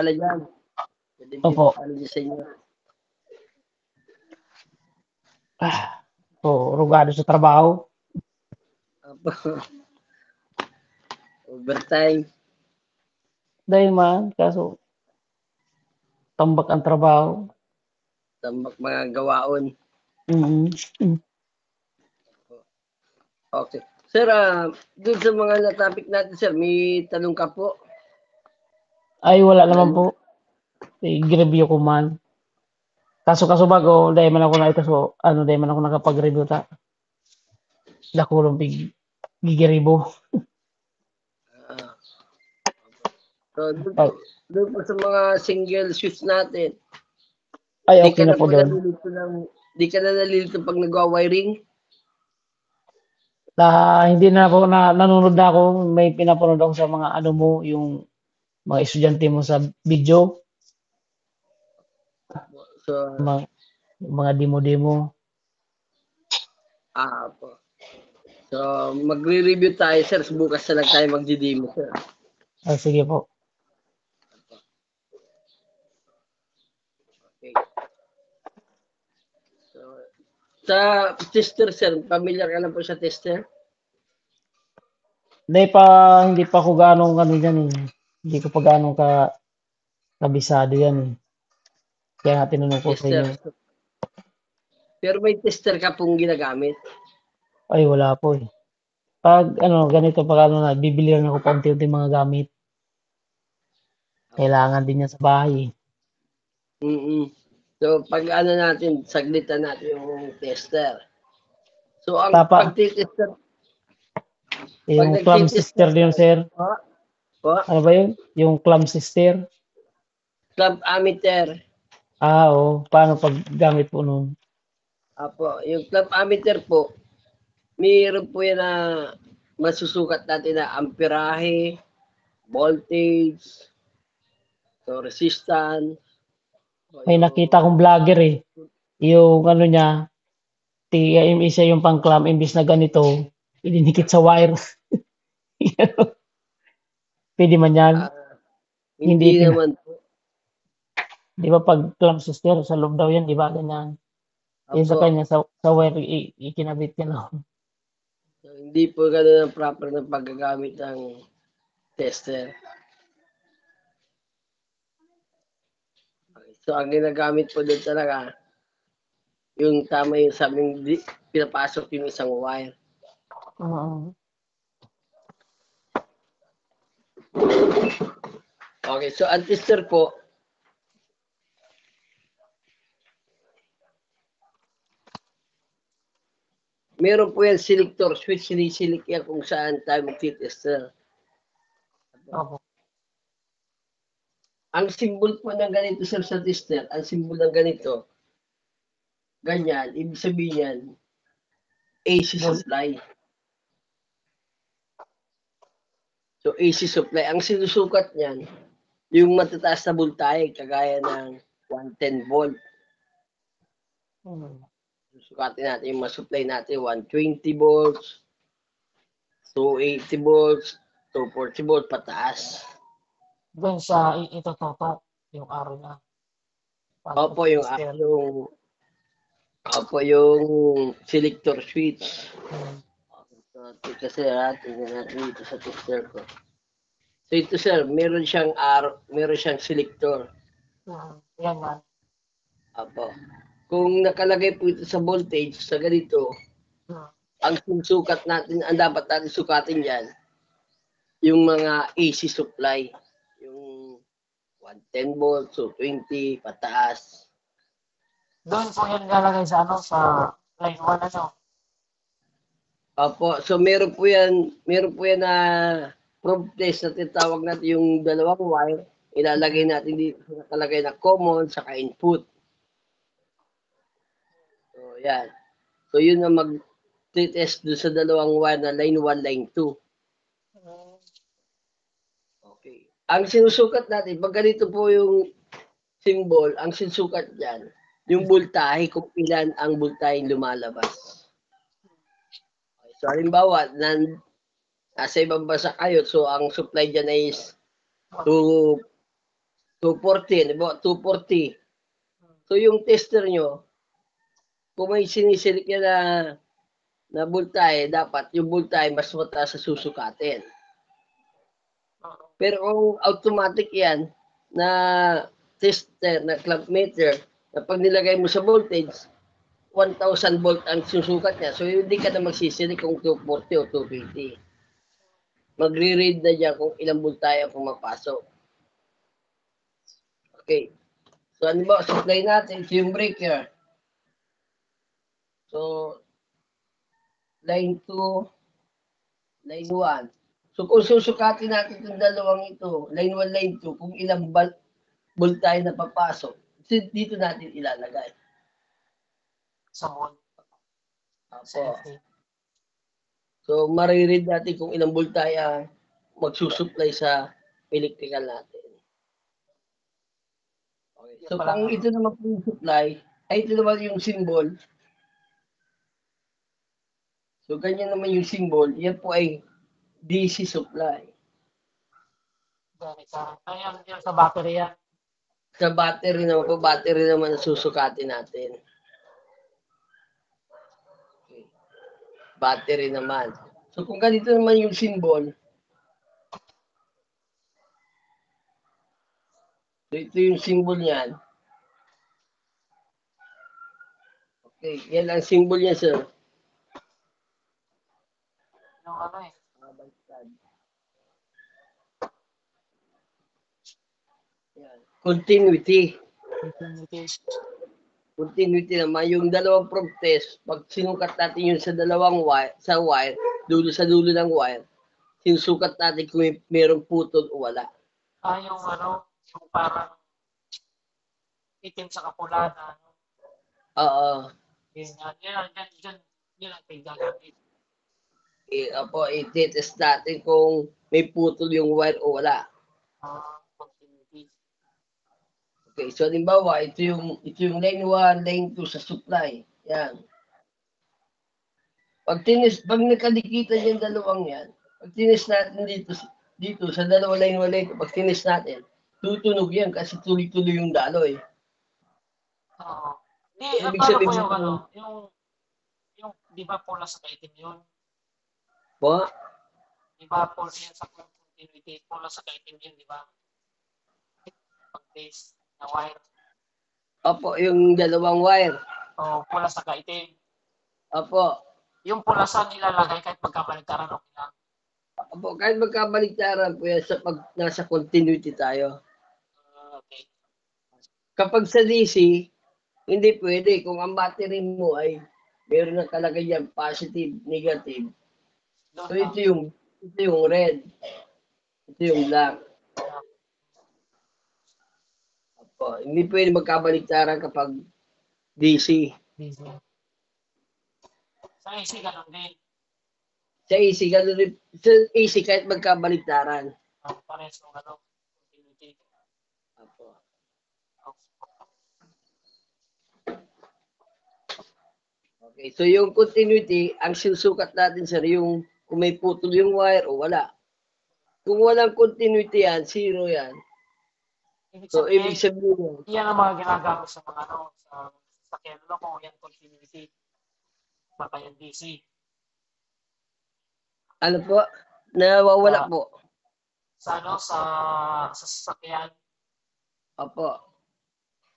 pala dyan. Pwede din Opo. pala dyan sa inyo. Rugado sa trabaho. Opo. Overtime. Dahil man, kaso tambak ang trabaho. Tambak mga gawaon. Okay. Sir, dun sa mga na-topic natin, sir, may tanong ka po? Ay, wala naman po. I-review ko man. Kaso bago, dahil man ako dahil man ako nakapag-review ta. Dakulong gigiribo. Ah, so, dun po sa mga single shoes natin, Ay, di okay ka na na po po doon. nalilito pag nagwa-wiring? Hindi na ako nanonood na ako. May pinapanood ako sa mga ano mo, yung mga estudyante mo sa video, So, mga demo-demo. po. So, magre-review tayo, sir. Bukas na lang tayo mag-demo, sir. Sige po. Okay. So, sa tester, sir, familiar ka na po sa tester? Hindi pa ako ganong ano yan eh. Hindi ko pa ganong kabisado yan eh. Kaya nga tinanong ko sa Tester. inyo. Pero may tester ka pong ginagamit? Ay, wala po eh. Pag ganito, pag bibili lang ako paunti-unti mga gamit. Kailangan din yan sa bahay eh. So, pag natin, saglitan natin yung tester. So, ang Tapa, pag-tester, pag yung clam nag-tester, sister din, sir. po, Ano ba yun? Yung clam sister. club ammeter. Oo. Paano pag gamit po nun? Yung club ammeter po, mayroon po yan na masusukat natin na amperahe, voltage, so resistance. May nakita kong vlogger eh. Yung ano niya, isa yung pang clam, imbis na ganito, idinikit sa wire. Pwede man yan. Hindi Hindi naman po. Di ba pag clam sister, sa loob daw yan, di ba? Ganyan. Yung sa Apo, kanya, sa wire, ikinabit ka lang. so, hindi po ganun ang proper na paggagamit ng tester. Okay. So, ang ginagamit po doon talaga, yung tama yung sabing pinapasok yung isang wire. Okay, so ang tester po, meron po yan selector, switch, sinisilik yan kung saan tayo magtitester. Opo. Ang symbol po ng ganito sir, sa tester, ang symbol ng ganito, ganyan, ibig sabihin yan, AC supply. So AC supply, ang sinusukat niyan, yung matataas na voltahe, kagaya ng 110 volt. Susukatin natin yung masupply natin, 120 volts, 280 volts, 240 volts, pataas. Doon sa itututok yung araw na. Opo, yung selector switch. So, kasi tingnan natin dito sa tester ko. So ito sir, meron siyang selector. Yan man. Opo. Kung nakalagay po ito sa voltage, sa ganito, ang sinusukat natin, ang dapat natin sukatin yan, yung mga AC supply. Yung 110 volts, so 20, pataas. Doon po yan lalagay sa sa line 1 Opo, so meron po yan na probe test na tinatawag natin yung dalawang wire. Ilalagay natin dito sa nakalagay na common, saka input. So, yan. So, yun ang mag-test doon sa dalawang wire na line 1, line 2. Okay. Ang sinusukat natin, pag ganito po yung symbol, ang sinusukat dyan, yung voltahe, kung ilan ang voltahe lumalabas. Okay. So, halimbawa, nasa ibang bansa kayo, so ang supply dyan is 240, di ba? 240. So yung tester nyo, kung may sinisilik yan na voltahe, dapat yung voltahe mas mataas sa susukatin. Pero kung automatic yan na tester, na clamp meter, na pag nilagay mo sa voltage, 1,000 volt ang susukat niya. So hindi ka na magsisilik kung 240 o 250. Magre-read na dyan kung ilang voltahe ang pumapasok. Okay. So ano ba, supply natin, ito yung breaker. So, line 2, line 1. So kung susukatin natin itong dalawang ito, line 1, line 2, kung ilang voltahe na papasok, dito natin ilalagay. Sa mall. Apo. So, mariread natin kung ilang voltahe ang magsusupply sa electrical natin. Okay. So, kung ito naman po yung supply, ay ito naman yung symbol. So, ganyan naman yung symbol. Yan po ay DC supply. Ayan, yan sa battery yan. Sa battery naman po, battery naman ang susukatin natin. Okay. Battery naman. So, kung ganito naman yung symbol, so ito yung symbol niyan. Okay, yan ang symbol niya, sir. Yung ano eh. Yan. Continuity. Continuity. Continuity naman. Yung dalawang probe test, pag sinukat natin yun sa dalawang wire, dulo sa dulo ng wire, sinusukat natin kung mayroong putol o wala. Yung ano, yung parang itim sa kapula na ano. Oo. Yan ang tigagagamit. Apo, i-test natin kung may putol yung wire o wala. Continuity. Okay, so halimbawa, ito yung line 1, line 2 sa supply. Yan. Pag nakadikitan yung dalawang yan, pag tinis natin dito sa dalawang line 1, line 2, pag tinis natin, tutunog yan kasi tuloy-tuloy yung daloy. Oo. Ibig Paano sabihin po yung mo, ano, yung di ba pula sa kaitim yun? po, Di ba pula yan sa continuity, pula sa kaitim yun, di ba? Pag-base na wire. opo, yung dalawang wire. O pula sa kaitim. Opo. Yung pula sa nilalagay kahit magkabaligtaran o lang. Opo, kahit magkabaligtaran po yan sa pag nasa continuity tayo. Okay. Kapag sa DC, hindi pwede. Kung ang battery mo ay meron na kalagay yan, positive, negative. So ito yung red. Ito yung black. Opo, hindi pwede magkabaligtaran kapag DC. Sa AC, ganun din. Sa AC, ganun rin. Sa AC, kahit magkabaligtaran. Parehas ng ano, continuity. Opo. Okay, so yung continuity, ang sinusukat natin, sir, yung kung may putol yung wire o wala. Kung walang continuity yan, zero yan. So, ibig sabihin, yan ang mga ginagawa sa mga ano, sa sakyan ko, yan continuity. Baka yan DC. ano po, nawawala po. Sa ano, sa sasakyan. Opo.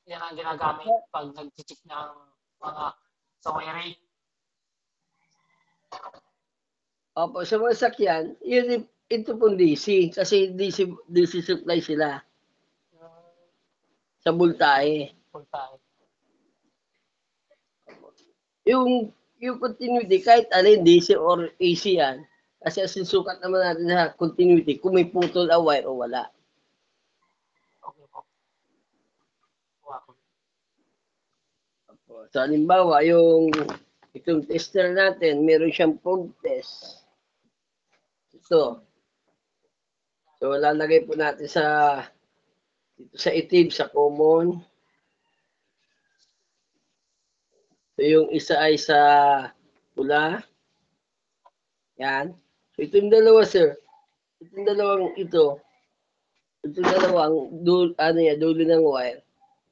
Yan ang ginagamit pag nag-check ng mga sa wiring. Opo, sa mga sakyan, yun, ito pong DC. Kasi DC supply sila. Sa voltahe. Yung continuity, kahit alin, DC or AC yan. Kasi sinusukat naman natin sa continuity kung may putol a wire o wala. Okay po. So, halimbawa, itong tester natin, meron siyang probe test. Ito. So, lalagay po natin dito sa itim, sa common. So, yung isa ay sa pula. Yan. So, itong dalawa, sir. Itong dalawang ito, Ito dalawang, dulo ng wire.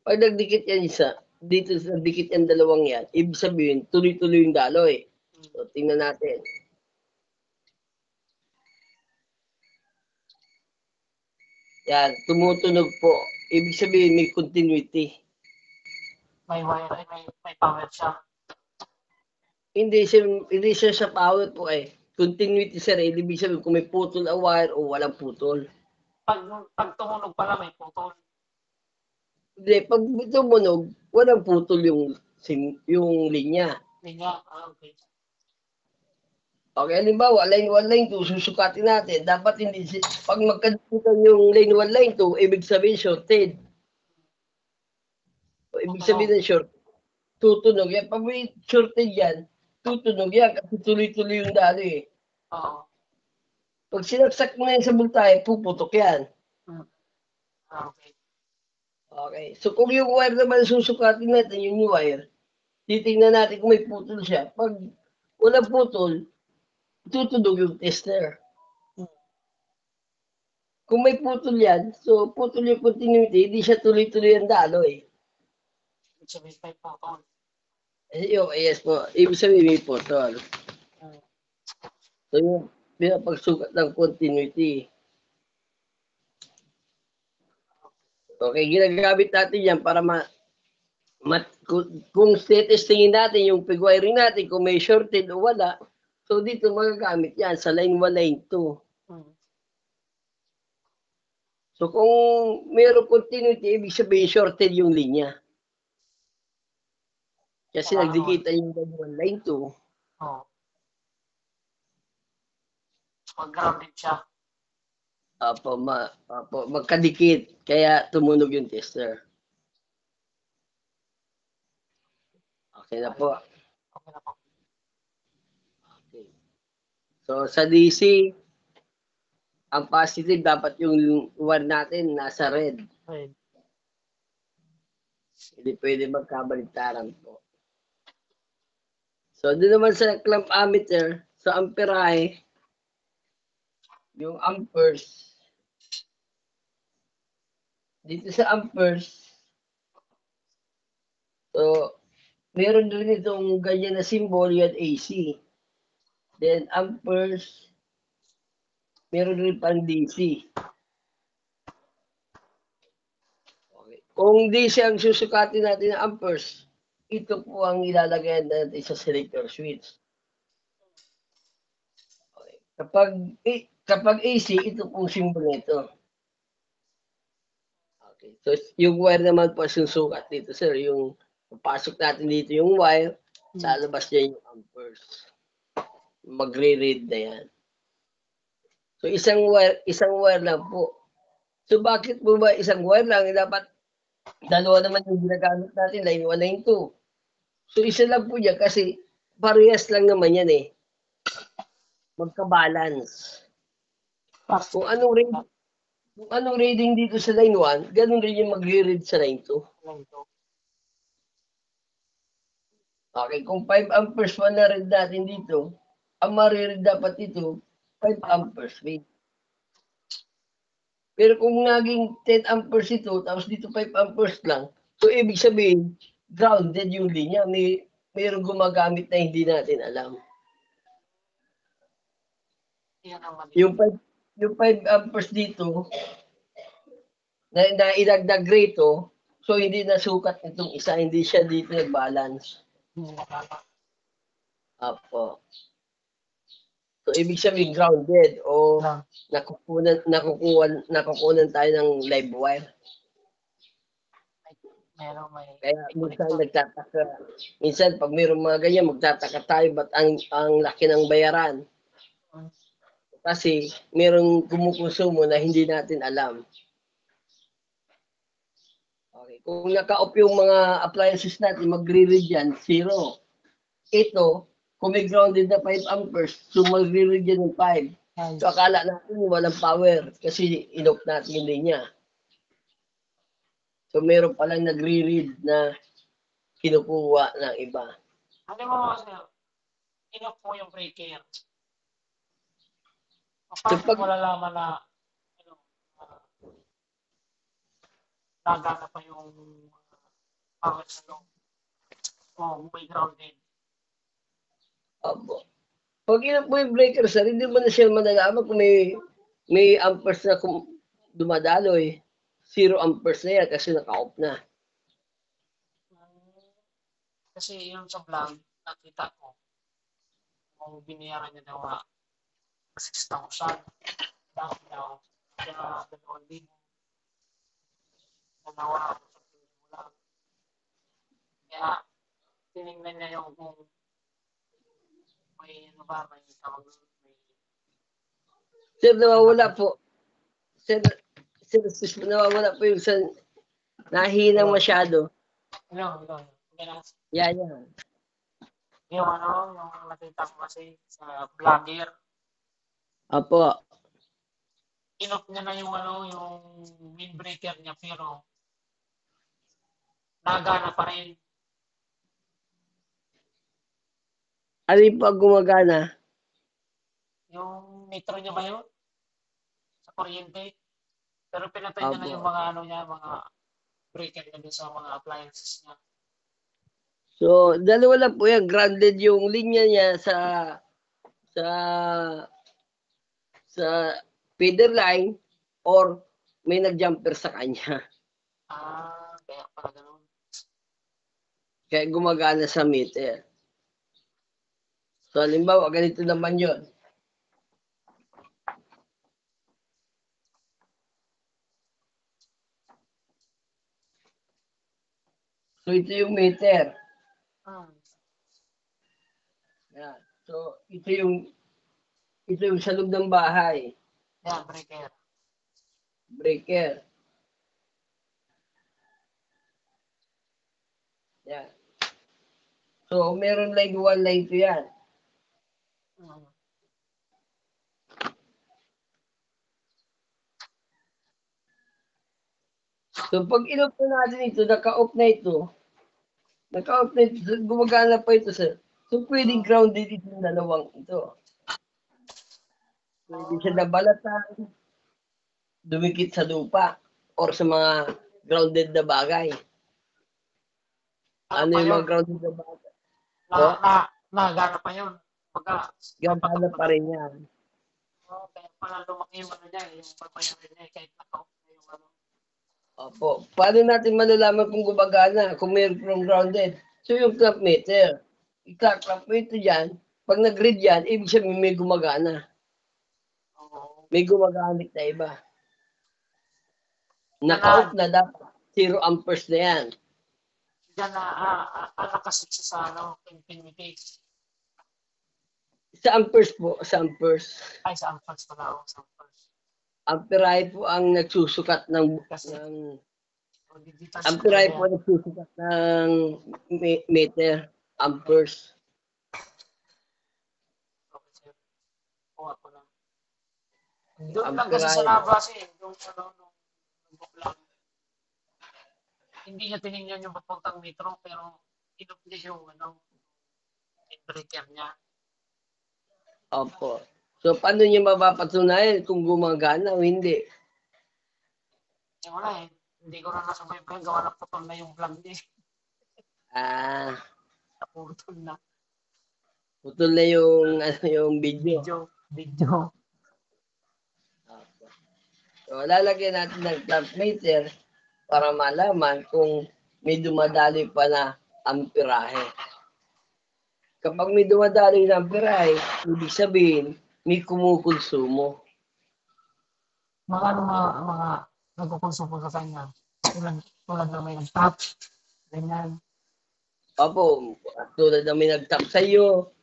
Pag nagdikit yan isa, dito sa dikit yan dalawang yan, ibig sabihin, tuloy-tuloy yung daloy. So, tingnan natin. Yan, tumutunog po. Ibig sabihin, may continuity. May wire, ay may power siya. Hindi siya sa power po eh. Continuity sir, ibig sabihin kung may putol ang wire o walang putol. Pag tumunog pala, may putol. Hindi, pag tumunog, walang putol yung linya. Linya, okay. Okay, halimbawa, line 1, line 2, susukatin natin. Dapat hindi, pag magkadikitan yung line 1, line 2, ibig sabihin shorted. O, ibig sabihin ng short, tutunog yan. Pag may shorted yan, tutunog yan kasi tuloy-tuloy yung dalo eh. Oo. Pag sinaksak mo na yan sa bultahe, puputok yan. Okay. Okay. So kung yung wire naman susukatin natin, yung wire, titingnan natin kung may putol siya. Pag walang putol, tutunog yung tester. Kung may putol yan, so putol yung continuity, hindi siya tuloy-tuloy ang dalo eh. Ibig sabihin may putol. Yes po. Ibig sabihin may putol. So yung pagsukat ng continuity. Okay, ginagamit natin yan para kung testingin natin yung pig-wiring natin, kung may shorted o wala, so dito magagamit yan sa line 1, line 2. So kung mayroong continuity, ibig sabihin shorted yung linya. Kasi nagdikitan yung line 1, line 2. Oo. Pag-grounded siya. Apo, magkadikit. Kaya tumunog yung tester. Okay na po. Okay na po. Okay. So sa DC, ang positive dapat yung wire natin nasa red. Red. Hindi pwede magkabaligtaran po. So doon naman sa clamp ammeter, sa amperahe, yung amperes, dito sa amperes, so meron din itong ganyan na symbol, yan AC. Then amperes, meron rin pang DC. Okay. Kung DC ang susukatin natin ng amperes, ito po ang ilalagay natin sa selector switch. Okay. Kapag AC, ito pong symbol nito. Okay. So yung wire naman po susukat dito, sir. Yung pasok natin dito yung wire, sa labas niya yung amperes. Magre-read na yan. So isang wire lang po. So bakit po ba isang wire lang? Dapat dalawa naman yung ginagamit natin, line 1, line 2. So isa lang po yan kasi parehas lang naman yan eh. Magka-balance. Kung anong reading dito sa line 1, ganun rin yung magre-read sa line 2. Okay, kung 5 amperes pa na read natin dito, ang mariread dapat dito, 5 amperes read. Pero kung naging 10 amperes ito, tapos dito 5 amperes lang, so ibig sabihin, grounded yung linya. Mayroong gumagamit na hindi natin alam. Yung 5 amperes dito, na idagdag rito, so hindi nasukat itong isa, hindi siya dito nag-balance. Apo. So, ibig sabihin grounded o nakukunan tayo ng live wire. Kaya minsan pag mayroong mga ganyan, magtataka tayo ba't ang laki ng bayaran? Kasi mayroong kumukonsumo na hindi natin alam. Okay. Kung naka-off yung mga appliances natin, magre-read yan, 0. Ito, kung may grounded na 5 amperes, so magre-read yan ng 5. So akala natin walang power kasi in-off natin yung linya. So meron palang nagre-read na kinukuha ng iba. Ano mo kasi, in-off mo yung breaker. Paano mo malalaman na nagana pa yung power sa loob. O may grounded. Opo. Pag inap mo yung breaker, sir, hindi mo na siya malalaman kung may amperes na dumadaloy. 0 amperes na yan kasi naka-off na. Kasi yung sa vlog, nakita ko, kung binayaran niya daw 6,000. Dahil daw, kaya 2,000. Dalawa, lang. Kaya, tinignan niya yung kung may ano ba, may tawag may Sir, nawawala po. Sir, nawawala po yung nahinang masyado. Hello. Yan. Yung ano, yung nakita ko kasi sa vlogger, Apo. inoff niya na yung ano, yung windbreaker niya pero nagana pa rin. Alin po ang gumagana? Yung metro niya ba yun? Sa kuryente. Pero pinatay niya na Apo. yung mga ano niya, mga breaker niya dun sa mga appliances niya. So, dalawa lang po yan. Grounded yung linya niya sa feeder line or may nag-jumper sa kanya. Kaya pala ganun. Kaya gumagana sa meter. So, halimbawa, ganito naman yun. So, ito yung meter. Yan. So, ito yung sa loob ng bahay. Yan, breaker. Breaker. Yan. So, meron line 1, line 2 yan. So, pag in-off na natin ito, naka-off na ito, gumagana pa ito, sir. So, pwedeng grounded itong dalawang ito. Pwede siya nabalatan, dumikit sa lupa, or sa mga grounded na bagay. Ano yung mga grounded na bagay? Nagana pa yun. Gagana pa rin yan. Kaya pala lumaki yung ano niya, yung papayarin niya, kahit naka-off na yung ano. Opo. Paano natin malalaman kung gumagana, kung mayroong grounded? So, yung clamp meter. I-clamp mo ito dyan. Pag nag-read yan, ibig sabihin may gumagana. May gumagamit na iba. Naka-off na dapat. 0 amperes na yan. Diyan nakasit siya sa ano, infinity. Sa amperes po, sa amperes. Ay, sa amperes pala ako, sa amperes. Amperahe po ang nagsusukat ng amperahe po ang nagsusukat ng meter, amperes. Kuha ko lang. Doon lang kasi sa nabase, yung ano, nung lang. Hindi niya tinignan yung papuntang metro, pero inup niya yung ano, breaker niya. Opo. So, paano niya mapapatunayan kung gumagana o hindi? Wala eh. Hindi ko na nasabay pa yung gawa na putol na yung plug niya. Naputol na. Putol na yung video. Video. So, lalagyan natin ng clamp meter para malaman kung may dumadaloy pa na amperahe. Kapag may dumadaloy na amperahe, ibig sabihin, may kumukonsumo. Mga nagkukonsumo sa kanya. Tulad na may nag-tap. Ganyan. Opo, tulad na may nag-tap sa iyo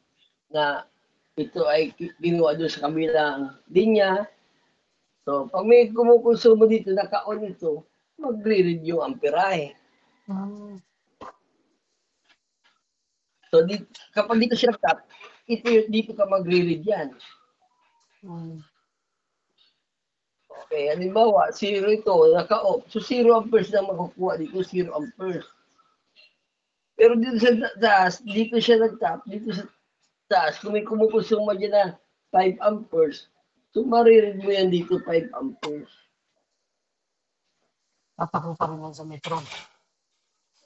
na ito ay ginawa doon sa kabilang linya. So, pag may kumukonsumo dito, naka-on ito, magre-read yung amperahe. So, kapag dito siya nag-tap, dito ka magre-read yan. Okay, halimbawa, 0 ito, naka-off. So, 0 amperes na makukuha dito, 0 amperes. Pero dito sa taas, dito siya nag-tap, dito sa taas, kung may kumukonsumo dyan na 5 amperes, so mariread mo yan dito 5 amperes. tatakbo pa rin yan sa metro.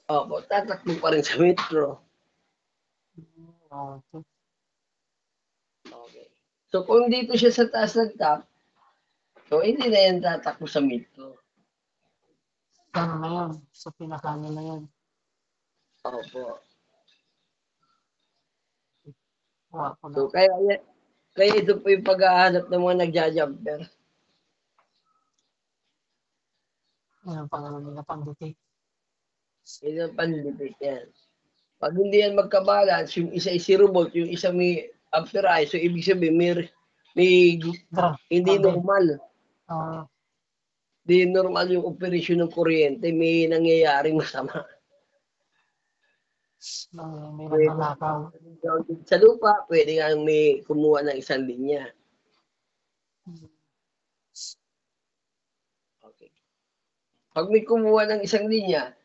Opo, tatakbo pa rin sa metro. Okay. Okay. So kung dito siya sa taas ng top, so hindi na yan tatakbo sa metro. Ano na yun? Sa pinakano na yun. Opo. Kuha ko na. So kaya ito po yung paghahanap ng mga nagja-jumper. Yan ang pangalan nila pang-detect. Yun ang panlipit yan. Pag hindi yan magkabalance, yung isa ay 0 volt, yung isa may ampere, so ibig sabihin may hindi normal. Di normal yung operasyon ng kuryente, may nangyayaring masama. May nagnanakaw. Sa lupa, pwede nga may kumuha ng isang linya. Okay. Pag may kumuha ng isang linya,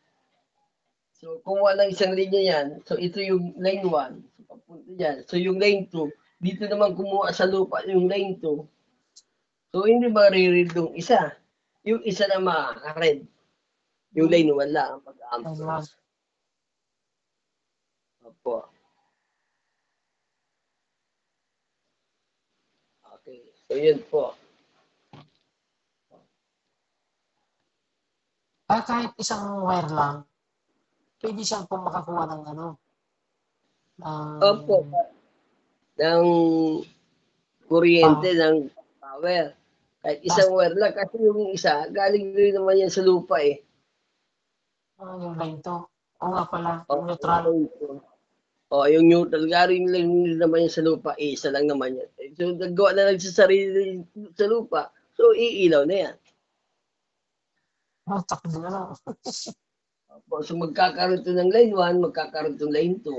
so kumuha ng isang linya yan, so ito yung line 1, so papunta dyan. So yung line 2, dito naman kumuha sa lupa yung line 2. So hindi mariread yung isa. Yung isa na makaka-read. Yung line 1 lang ang pag-ampers. Opo. Okay. So yun po. Kahit isang wire lang, pwede siyang po makakuha ng ano. Opo. Ng kuryente, ng power. Kahit isang wire lang. Kasi yung isa, galing rin naman yan sa lupa eh. Yung line to. O nga pala, yung neutral. Yung neutral, galing lang naman yan sa lupa, isa lang naman yan. So, naggawa na lang sa sarili sa lupa, so iilaw na yan. Takbo na lang. So, magkakaroon to ng line 1, magkakaroon to ng line 2.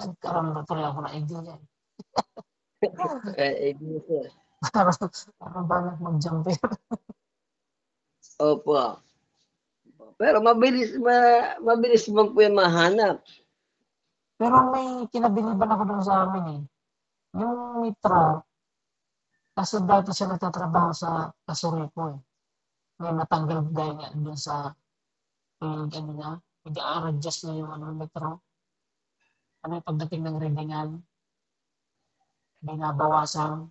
Nagkaroon na tuloy ako na idea yan. Sir. Parang banat mag-jumper. Opo. Pero mabilis man po yan mahanap. Pero may kinabiliban ako doon sa amin eh. Yung Mitra, kasi dati siya nagtatrabaho sa Kasuriko eh. May natanggal dahil nga doon sa ano na, nag-a-adjust na yung ano, Mitra. Ano yung pagdating ng readingan, binabawasan.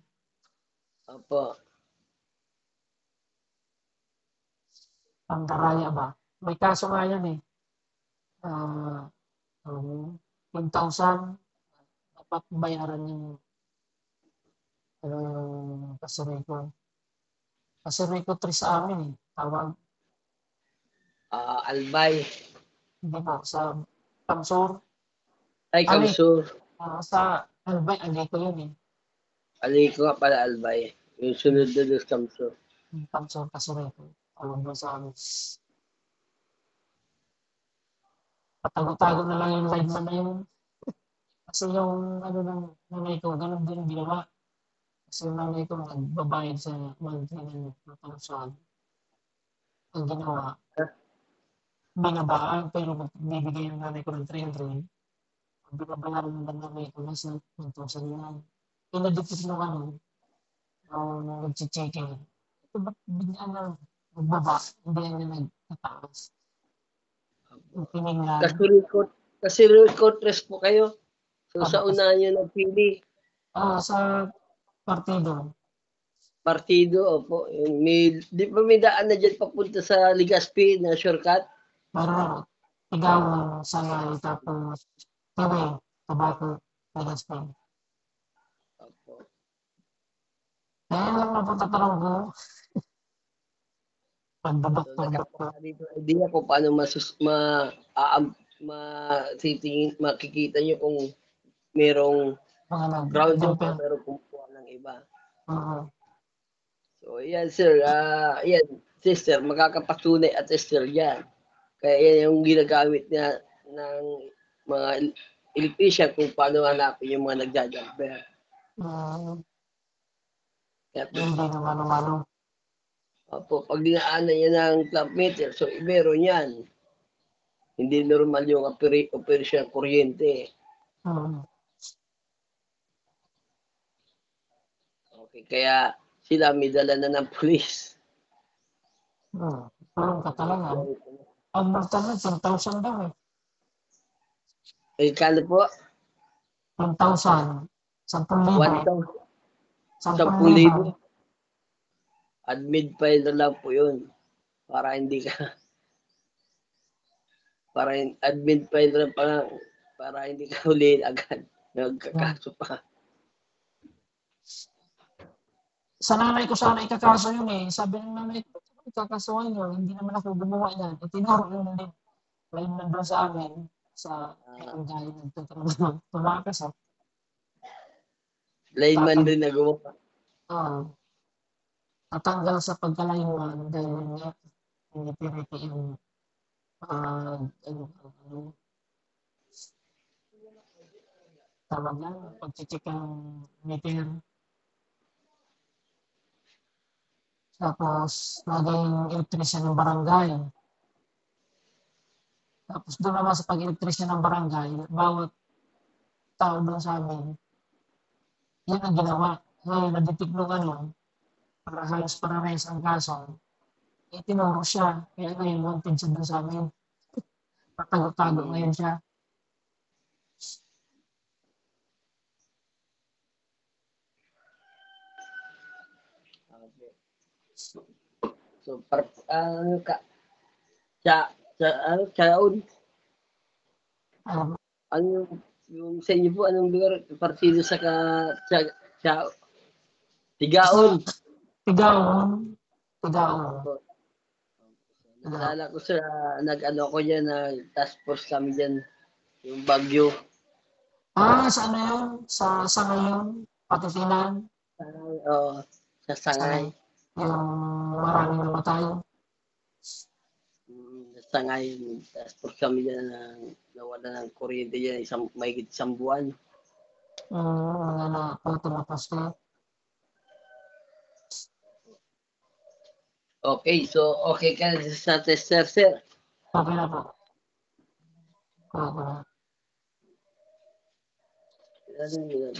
Opo. Pangkaraya ba? May kaso nga yan eh. 10,000 dapat bayaran yung Kasuriko. Kasuriko 3 sa amin eh. Tawag. Albay. Hindi po, sa Kamsur. Ay, Kamsur. Sa Albay, agay ko yun eh. Aliko nga pala Albay. Yung sunod doon sa Kamsur. Kamsur, Kasuriko. Alam mo sa amin. Patago-tago na lang yung live man na yun. Kasi yung ano ng nanay ko, ganun din ginawa. Kasi yung nanay ko nagbabayad sa monthly ng 2,000. Ang ginawa, binabaan, pero bibigay yung nanay ko ng 300. Ang binabayaran ng nanay ko na sa 1,000 yan. Pinadikit nung ano, nung nag-checking. Ito ba't bigyan na nagbaba, hindi yan nagtataas. Yung pininglan. Kasi record rest po kayo. So sa unahan nyo nagpili. Sa partido. Partido, opo. Di ba may daan na dyan papunta sa Legazpi na shortcut? Pero ikaw sa tapos kami, tabako, Legazpi. Opo. Kaya lang napunta ko. Pagdadoktor. Idea ko paano makikita nyo kung merong ground job pero kumukuha ng iba. So, yan sir. Yan, sister, makakapatunay at sister yan. Kaya yan yung ginagamit niya ng mga electrician kung paano hanapin yung mga nagja-jumper. Hindi naman. Opo, pag dinaanan niya ng clamp meter, so meron yan. Hindi normal yung operasyon ng kuryente. Okay, kaya sila may dala na ng pulis. Parang ka talaga. Ang mortal na, 10,000 daw eh. Eh, kano po? 10,000. 10,000. 1,000. 10,000. 10,000. Admit file na lang po yun. Para hindi ka, admit file na pa lang. Para hindi ka huliin agad. Nagkakaso pa. Sa nanay ko sana ikakaso yun eh. Sabi ng nanay ko, ikakasuhan yun. Hindi naman ako gumawa yan. Itinuro yun din. May nandun sa amin, sa barangay, nagtatrabaho. Tumakas ah. Layman din na gumawa. Tatanggal sa pagkalayuan dahil nga hindi piniti yung tawag lang, pag-check ang meter. Tapos, naging elektrisyan ng barangay. Tapos doon naman sa pag-elektrisyan ng barangay, bawat tao doon sa amin, yan ang ginawa. Ngayon, naditik nung para halos parehas ang kaso, tinuro siya. Kaya ngayon, wanted siya doon sa amin. Patago-tago ngayon siya. So, Chaon. Um, Ano yung sa inyo po, anong lugar? Partido sa Tigaon. Tigaon. Naalala ko sa nag-ano ko dyan, task force kami dyan, yung Bagyo. Sa ano yun? Sa ngayon, Patitinan. Oo, sa Sangay. Yung maraming namatay. Sa Sangay, task force kami dyan na nawala ng kuryente dyan, mahigit 1 buwan. Mga na tumapas na. Okay, so okay ka sa tester, sir? Okay na po. Okay na. Ano yung